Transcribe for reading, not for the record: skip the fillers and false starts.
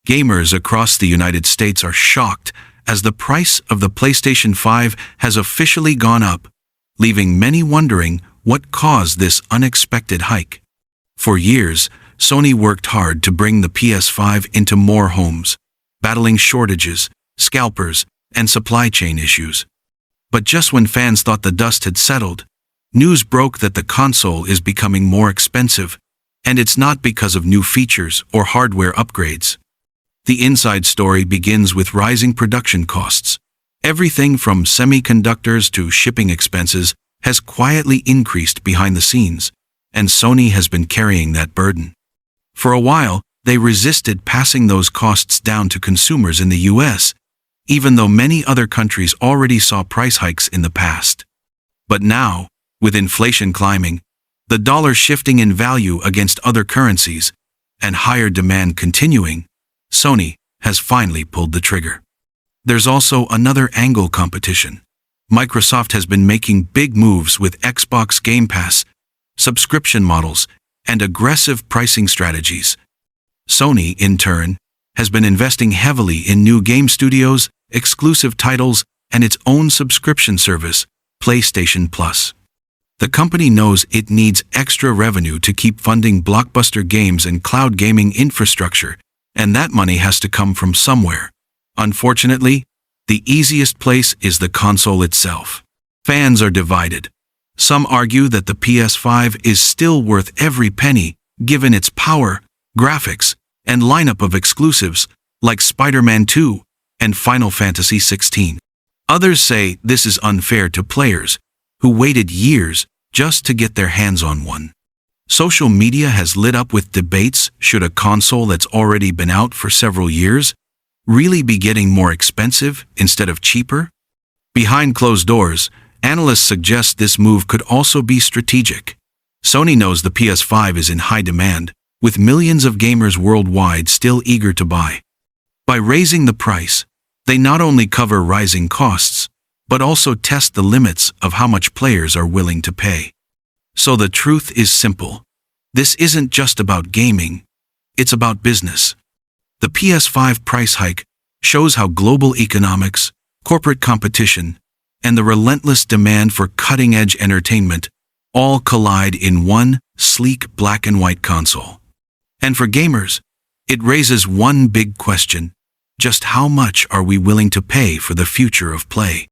Gamers across the United States are shocked as the price of the PlayStation 5 has officially gone up, leaving many wondering what caused this unexpected hike. For years, Sony worked hard to bring the PS5 into more homes, battling shortages, scalpers, and supply chain issues. But just when fans thought the dust had settled, news broke that the console is becoming more expensive, and it's not because of new features or hardware upgrades. The inside story begins with rising production costs. Everything from semiconductors to shipping expenses has quietly increased behind the scenes, and Sony has been carrying that burden. For a while, they resisted passing those costs down to consumers in the US, even though many other countries already saw price hikes in the past. But now, with inflation climbing, the dollar shifting in value against other currencies, and higher demand continuing, Sony has finally pulled the trigger. There's also another angle: competition. Microsoft has been making big moves with Xbox Game Pass, subscription models, and aggressive pricing strategies. Sony, in turn, has been investing heavily in new game studios, exclusive titles, and its own subscription service, PlayStation Plus. The company knows it needs extra revenue to keep funding blockbuster games and cloud gaming infrastructure, and that money has to come from somewhere. Unfortunately, the easiest place is the console itself. Fans are divided. Some argue that the PS5 is still worth every penny, given its power, graphics, and lineup of exclusives like Spider-Man 2 and Final Fantasy 16. Others say this is unfair to players who waited years just to get their hands on one. Social media has lit up with debates: should a console that's already been out for several years really be getting more expensive instead of cheaper? Behind closed doors, analysts suggest this move could also be strategic. Sony knows the PS5 is in high demand, with millions of gamers worldwide still eager to buy. By raising the price, they not only cover rising costs, but also test the limits of how much players are willing to pay. So the truth is simple. This isn't just about gaming, it's about business. The PS5 price hike shows how global economics, corporate competition, and the relentless demand for cutting-edge entertainment all collide in one sleek black and white console. And for gamers, it raises one big question: just how much are we willing to pay for the future of play?